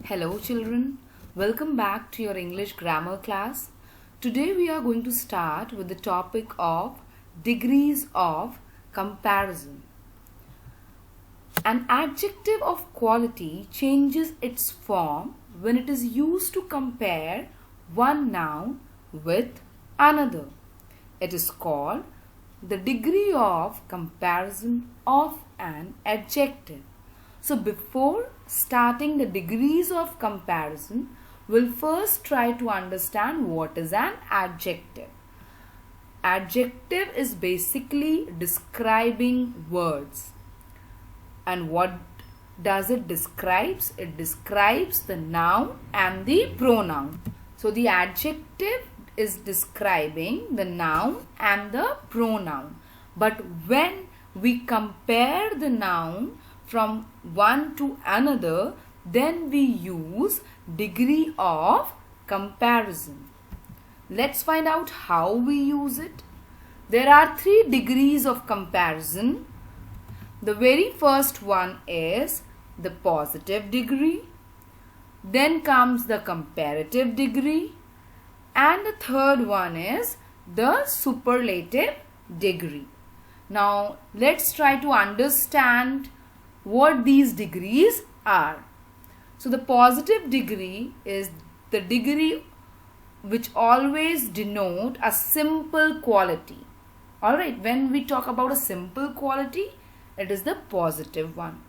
Hello children, welcome back to your English grammar class. Today we are going to start with the topic of degrees of comparison. An adjective of quality changes its form when it is used to compare one noun with another. It is called the degree of comparison of an adjective. So before starting the degrees of comparison, we'll first try to understand what is an adjective. Adjective is basically describing words. And what does it describe? It describes the noun and the pronoun. So the adjective is describing the noun and the pronoun. But when we compare the noun from one to another, then we use degree of comparison. Let's find out how we use it. There are 3 degrees of comparison. The very first one is the positive degree. Then comes the comparative degree. And the third one is the superlative degree. Now let's try to understand what these degrees are. So the positive degree is the degree which always denote a simple quality. Alright, when we talk about a simple quality, it is the positive one.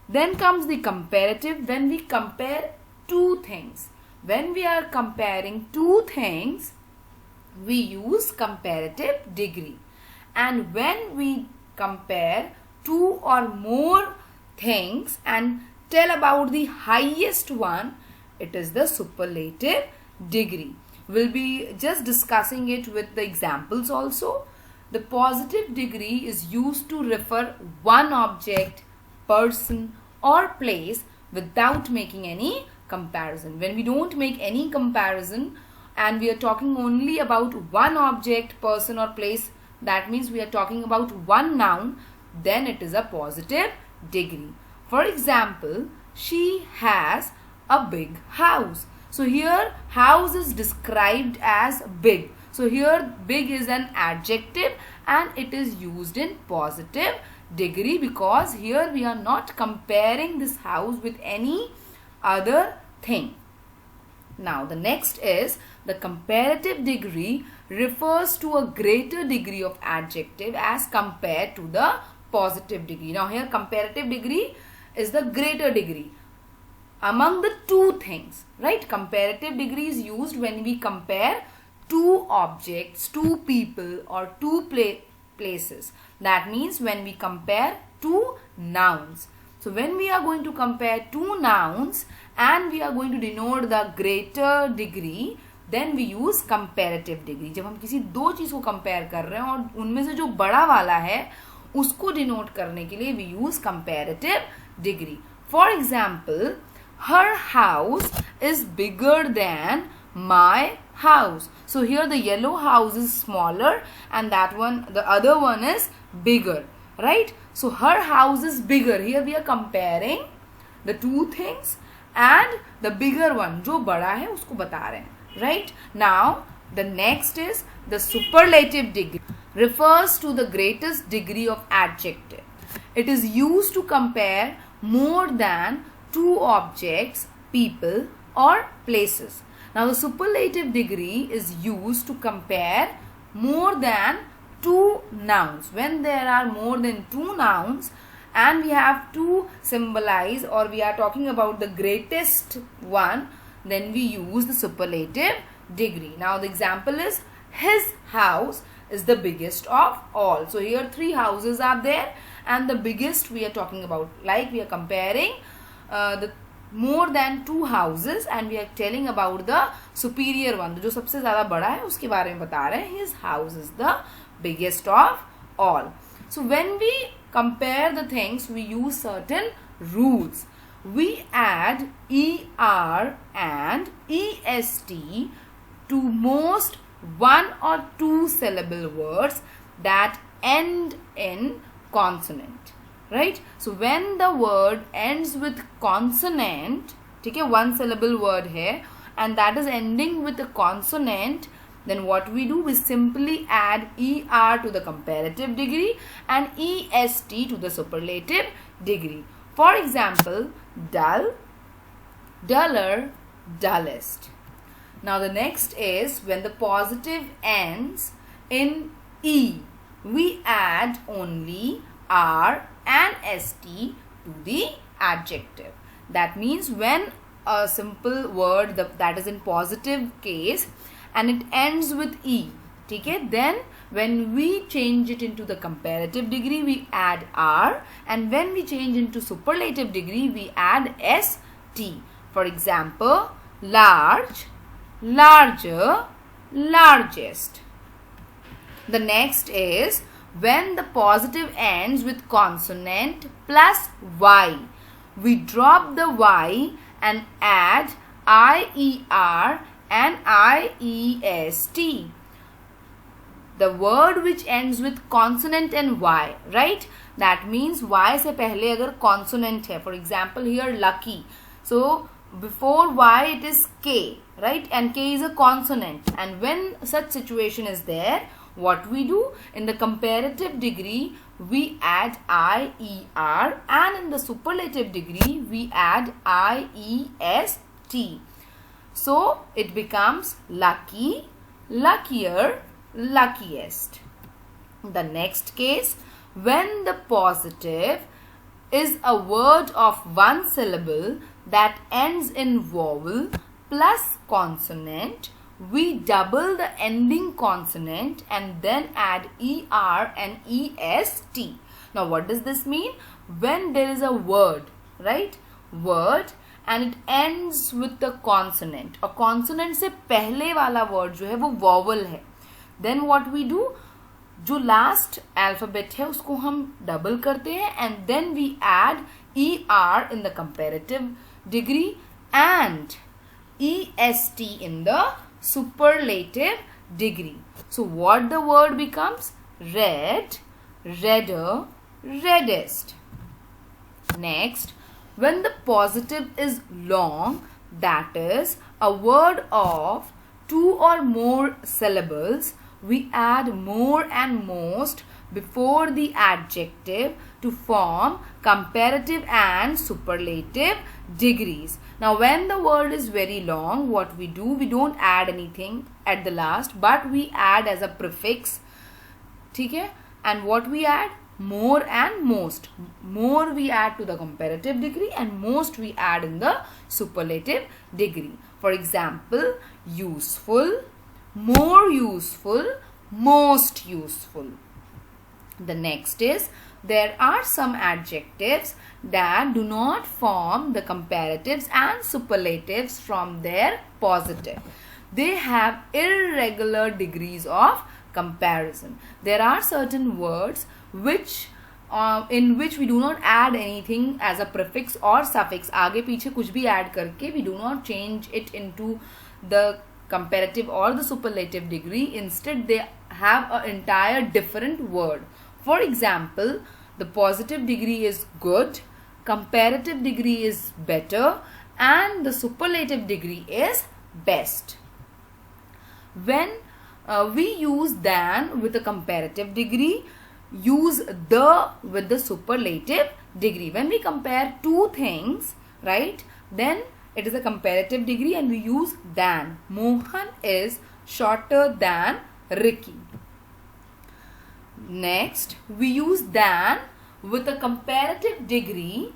Then comes the comparative, when we compare two things. When we are comparing two things, we use comparative degree. And when we compare two or more things and tell about the highest one, it is the superlative degree. We'll be just discussing it with the examples also. The positive degree is used to refer one object, person or place without making any comparison. When we don't make any comparison and we are talking only about one object, person or place, that means we are talking about one noun, then it is a positive degree. For example, she has a big house. So here house is described as big. So here big is an adjective and it is used in positive degree because here we are not comparing this house with any other thing. Now the next is the comparative degree refers to a greater degree of adjective as compared to the positive degree. Now here comparative degree is the greater degree among the two things, right? Comparative degree is used when we compare two objects, two people or two places. That means when we compare two nouns. So when we are going to compare two nouns and we are going to denote the greater degree, then we use comparative degree. जब हम किसी दो चीज को compare कर रहे हैं और उनमें से जो बड़ा वाला है उसको denote करने के लिए we use comparative degree. For example, her house is bigger than my house. So here the yellow house is smaller and that one, the other one is bigger, right? So her house is bigger. Here we are comparing the two things and the bigger one, जो बड़ा है उसको बता रहे हैं, right? Now the next is the superlative degree. Refers to the greatest degree of adjective. It is used to compare more than two objects, people or places. Now the superlative degree is used to compare more than two nouns. When there are more than two nouns and we have to symbolize or we are talking about the greatest one, then we use the superlative degree. Now the example is his house is the biggest of all. So here 3 houses are there and the biggest we are talking about, like we are comparing the more than 2 houses and we are telling about the superior one, जो सबसे ज़्यादा बड़ा है उसके बारे में बता रहे हैं. His house is the biggest of all. So when we compare the things, we use certain rules. We add er and est to most 1 or 2 syllable words that end in consonant. right? So when the word ends with consonant, ठीक है, one syllable word है and that is ending with a consonant, then what we do, we simply add er to the comparative degree and est to the superlative degree. For example, dull, duller, dullest. Now the next is when the positive ends in e, we add only r and st to the adjective. That means when a simple word that is in positive case and it ends with e, okay, then when we change it into the comparative degree we add r, and when we change into superlative degree we add st. For example, large, larger, largest. The next is when the positive ends with consonant plus y, we drop the y and add ier and iest. The word which ends with consonant and y, right? That means y se pehle agar consonant hai, for example here lucky, so before y it is k, right? And k is a consonant, and when such situation is there, what we do in the comparative degree we add ier, and in the superlative degree we add iest. So it becomes lucky, luckier, luckiest. The next case, when the positive is a word of one syllable that ends in vowel plus consonant, we double the ending consonant and then add er and est. Now what does this mean? When there is a word, right? Word and it ends with the consonant, और consonant से पहले वाला word जो है वो vowel है, then what we do, जो last alphabet है उसको हम double करते हैं and then we add er in the comparative degree and est in the superlative degree. So what the word becomes? Red, redder, reddest. Next, when the positive is long, that is a word of two or more syllables, we add more and most before the adjective to form comparative and superlative degrees. Now when the word is very long, what we do, we don't add anything at the last, but we add as a prefix, okay? And what we add? More and most. More we add to the comparative degree and most we add in the superlative degree. For example, useful, more useful, most useful. The next is, there are some adjectives that do not form the comparatives and superlatives from their positive. They have irregular degrees of comparison. There are certain words which in which we do not add anything as a prefix or suffix. आगे पीछे कुछ भी add करके we do not change it into the comparative or the superlative degree. Instead, they have an entire different word. For example, the positive degree is good, comparative degree is better, and the superlative degree is best. When we use than with the comparative degree, use the with the superlative degree. When we compare two things, right, then it is a comparative degree and we use than. Mohan is shorter than Ricky. Next, we use than with a comparative degree,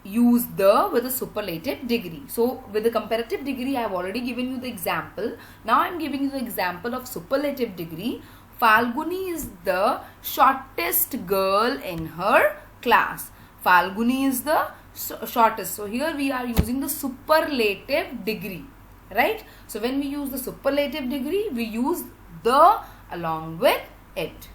use the with a superlative degree. So with the comparative degree I have already given you the example. Now I am giving you the example of superlative degree. Falguni is the shortest girl in her class. Falguni is the shortest. So here we are using the superlative degree, right? So when we use the superlative degree, we use the along with it.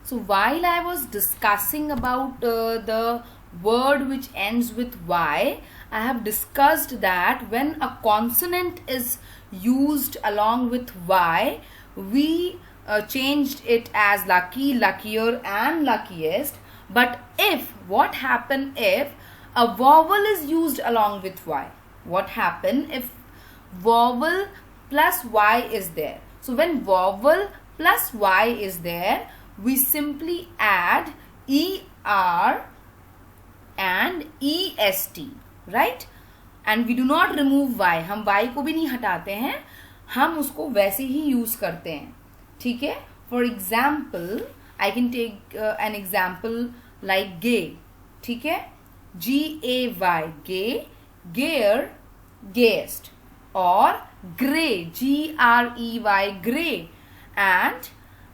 So while I was discussing about the word which ends with y, I have discussed that when a consonant is used along with y, we changed it as lucky, luckier and luckiest. But if, what happen if a vowel is used along with y. What happens if vowel plus y is there? So when vowel plus y is there, we simply add er and est, right? And we do not remove y. हम y को भी नहीं हटाते हैं, हम उसको वैसे ही use करते हैं. ठीक है? For example, I can take an example like gay. ठीक है? G-A-Y, gay, gayer, gayest, or grey, G-R-E-Y, grey, and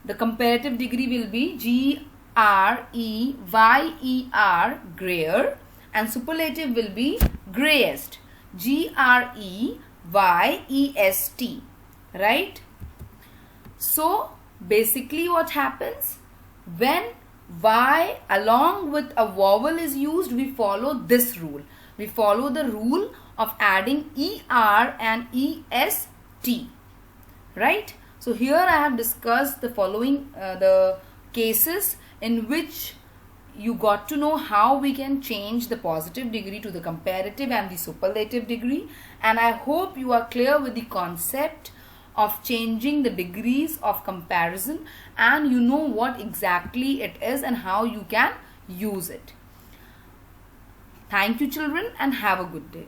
the comparative degree will be G-R-E-Y-E-R, grayer, and superlative will be greyest, G-R-E-Y-E-S-T, right? So basically what happens when y along with a vowel is used, we follow this rule. We follow the rule of adding er and est, right? So here I have discussed the following the cases in which you got to know how we can change the positive degree to the comparative and the superlative degree, and I hope you are clear with the concept of changing the degrees of comparison, and you know what exactly it is and how you can use it. Thank you children, and have a good day.